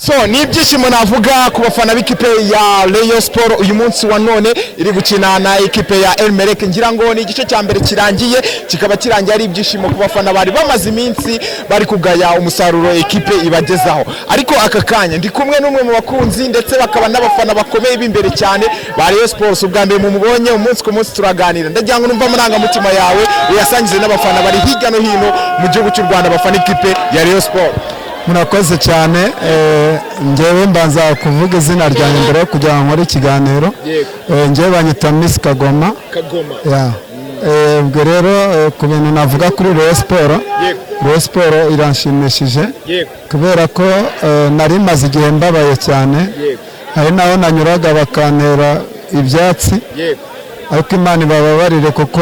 So ni ibyishimo navuga ku bafana b'ikipe ya Rayon Sport uyu munsi wa none iri gukina na ekipe ya El Merreikh. Ngira ngo ni igice cya mbere kirangiye, kikaba kirangiye ari ibyishimo ku bafana bari bamaze iminsi bari kugaya umusaruro ekipe ibagezaho. Ariko aka kanya ndi kumwe n'umwe mu bakunzi ndetse bakaba n'abafana bakomeye b'imbere cyane ba Rayon Sport. Ubwa mbere mumubonye umunsi ku munsi turaganira, ndagira ngo numva amarangamutima yawe uyasangize n'abafana bari hirya no hino mu gihugu cy'u Rwanda bafana ikipe ya Rayon Sport. Murakoze cyane, ngewe mbanza kuvuga izina ryanjye mbere kugira ngo nkore ikiganiro. Ngewe banyita Miss Kagoma. Ubwo rero ku bintu navuga kuri Rayon Sport, Rayon Sport iranshimishije kubera ko nari maze igihe mbabaye cyane, hari naho nanyuraga bakantera ibyatsi, ariko Imana ibababarire kuko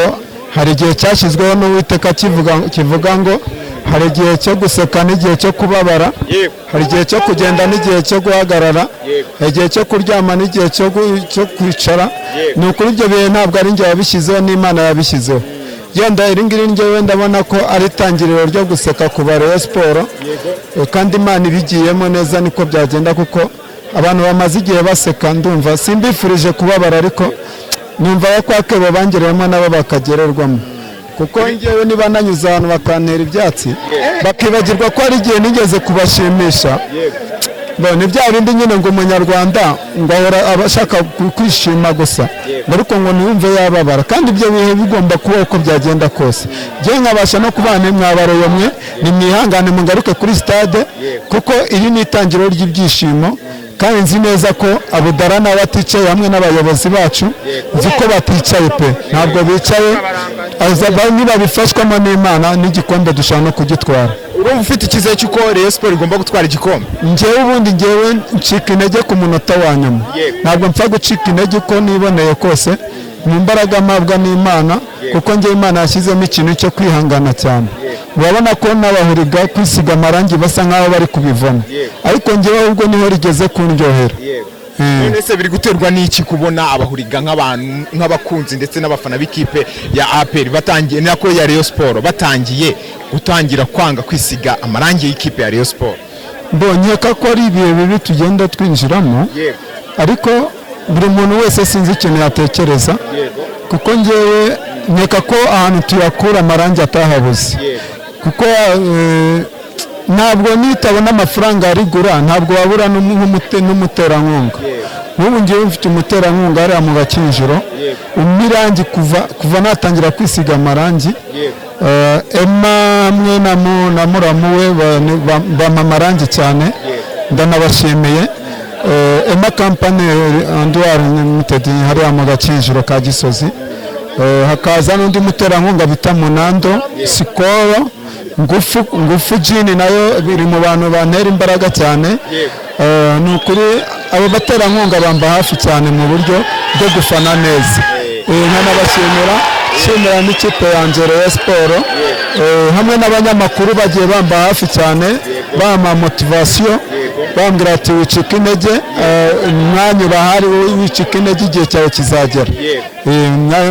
hari igihe cyashyizweho n'Uwiteka kivuga ngo hari igihe cyo guseka n'igihe cyo kubabara, hari igihe cyo kugenda n'igihe cyo guhagarara, hari igihe cyo kuryama n'igihe cyo kwicara. Ni ukuri ibyo bihe ntabwo ari njye wabishyizeho, n'Imana yabishyizeho. Yenda iri ngiri njyewe ndabona ko ari itangiriro ryo guseka ku ba Rayon Sport, kandi Imana ibigiyemo neza niko byagenda kuko abantu bamaze igihe baseka. Ndumva simbifurije kubabara, ariko numva ko akebo bangereyemo nabo bakagererwamo, kuko ngewe niba nanyuze ahantu bakantera ibyatsi bakibagirwa ko hari igihe nigeze kubashimisha. Ni bya bindi nyine ngo umunyarwanda ngo ahora abashaka kwishima gusa, ariko ngo ntiyumve yababara, kandi ibyo bihe bigomba kuba uko byagenda kose. Ngewe nkabasha no kubana mwabaroye mwe, nimwihangane mugaruke kuri stade kuko iri ni itangiro ry'ibyishimo, kandi nzi neza ko Abudara nawe aticaye hamwe n'abayobozi bacu, nzi ko baticaye pe, ntabwo bicaye. Niba bifashwamo n'Imana n'igikombe dushaka no kugitwara. Urumva ufite icyizere cy'uko Rayon Sport igomba gutwara igikombe? Ngewe ncika intege ku munota wa nyuma, ntabwo mpfa gucika intege uko niboneye kose. Mu mbaraga mpabwa n'Imana, kuko ngewe Imana yashyizemo ikintu cyo kwihangana cyane. Urabona ko n'abahuriga kwisiga amarangi basa nk'aho bari kubivamo, ariko ngewe ahubwo niho rigeze kundyohera. None se biri guterwa n'iki kubona abahuriga nk'abakunzi ndetse n'abafana b'ikipe ya APR batangiye nako ya Rayon Sport gutangira kwanga kwisiga amarangi y'ikipe ya Rayon Sport? Mbonyeka ko ari ibihe bibi tugenda twinjiramo, ariko buri muntu wese sinzi ikintu yatekereza, kuko ngewe nkeka ko ahantu tuyakura amarangi atahabuze, kuko ntabwo nitabona amafaranga arigura ntabwo wabura n'umuterankunga. Ubu ngewe mfite umuterankunga hariya mu Gakinjiro umirangi kuva natangira kwisiga amarangi. Emma hamwe na muramu we bampa amarangi cyane, ndanabashimiye. Emma Company Anduar Limited hariya mu Gakinjiro ka Gisozi. Hakaza n'undi muterankunga bita Munando Sikoro, ngufu jini nayo biri mu bantu bantera imbaraga cyane. Ni ukuri abo baterankunga bamba hafi cyane mu buryo bwo gufana neza. Nkanabashimira n'ikipe yanjye Rayon Sport, hamwe n'abanyamakuru bagiye bamba hafi cyane, bampa motivasiyo, bambwira ati wicika intege, umwanya urahari, wicika intege igihe cyawe kizagera.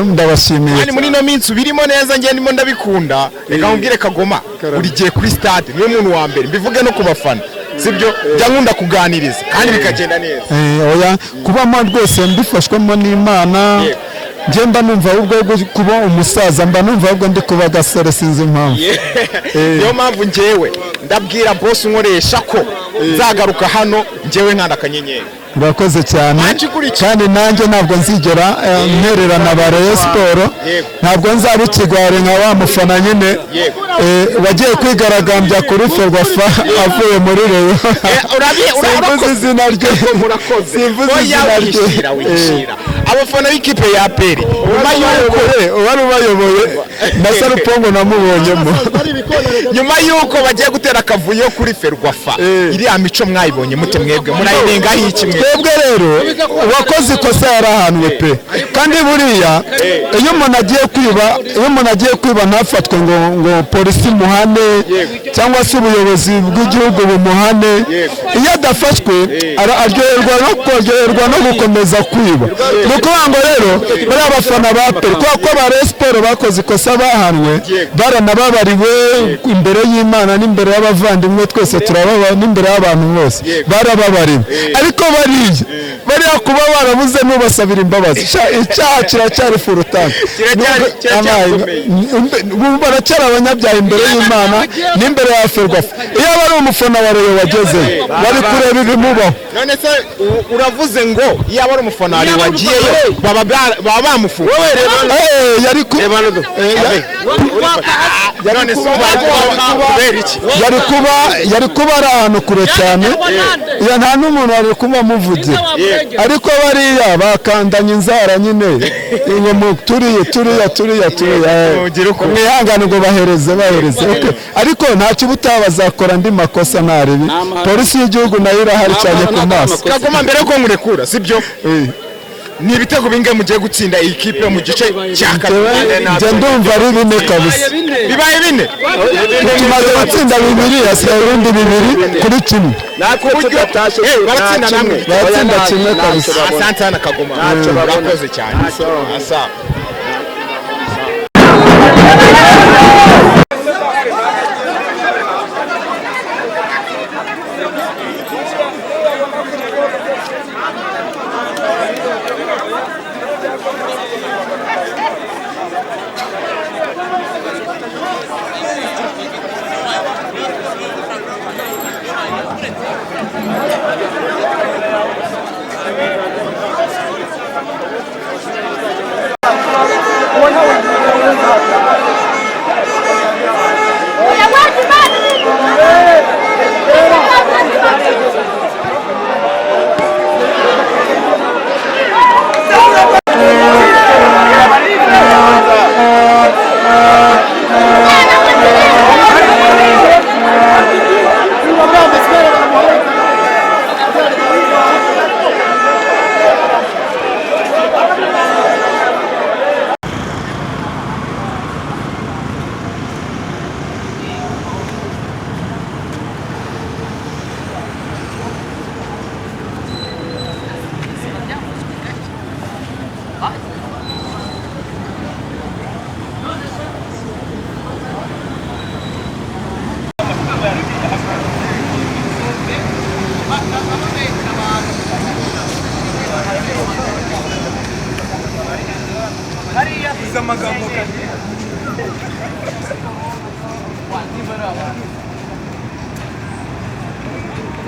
Ndabashimiye. Muri ino minsi birimo neza, ngiye ndimo ndabikunda. Reka nkubwire Kagoma, uri giye kuri stade niwe muntu wa mbere mbivuge no ku bafana, sibyo? Jya nkunda kuganiriza kandi bikagenda neza. Oya, kubamo rwose mbifashwemo n'Imana. Nje mba numva ahubwo kuba umusaza, mba numva ahubwo ndi kuba gasore, sinzi impamvu. Niyo mpamvu ngewe ndabwira boss unkoresha ko nzagaruka hano ngewe nkanda akanyenyeri. Urakoze cyane, kandi nanjye ntabwo nzigera ntererana ba Rayon Sport, ntabwo nzaba ikigwari nka wa mufana nyine wagiye kwigaragambya kuri Ferwafa avuye muri Rayon. Simvuze izina rye, simvuze izina rye. Abafana b'ikipe ya APR wari ubayoboye na Sarupongo namubonyemo, nyuma y'uko bagiye gutera akavuyo kuri Ferwafa, iriya mico mwayibonye mute mwebwe? Murayinenga iki mwe? Twebwe rero uwakoze ikosa yarahanwe pe, kandi buriya iyo umuntu agiye kwiba ntafatwe ngo polisi muhane cyangwa se ubuyobozi bw'igihugu bumuhane. Iyo adafashwe aryoherwa no gukomeza kwiba. Ni ukuvuga ngo rero bari abafana ba APR, kuko ba Rayon Sport bakoze ikosa bahanwe, baranababariwe, imbere y'Imana n'imbere y'abavandimwe twese turababa n'imbere y'abantu bose barababariwe ariko bariya kuba barabuze n'ubasabira imbabazi icyaha kiracyari furutani baracyari abanyabyaha imbere y'Imana n'imbere ya Ferwafa iyo bari umufana wa Rayon wagezeyo bari kureba ibimubaho. None se uravuze ngo iyo abari umufana wa Rayon wagiyeyo baba bamufunga yari kuba ari ahantu kure cyane nta n'umuntu wari kuba amuvugira ariko bariya bakandanye inzara nyine turiya mwihangane ngo bahereze ariko nta kibuta bazakora andi makosa ntaribi polisi y'igihugu nayo irahari cyane ku maso. Kagoma mbere ko nkurekura sibyo ni ibitego bingahe mugiye gutsinda iyi kipe mu gice cya kabiri? Njye ndumva ari 4 kabisa. Bibaye 4 tumaze gutsinda 2 hasigaye ibindi 2 kuri 1. natwe tudatashe baratsinda namwe batsinda kimwe kabisa. Asante sana Kagoma, urakoze cyane. Asa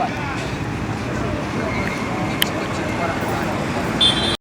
Vai.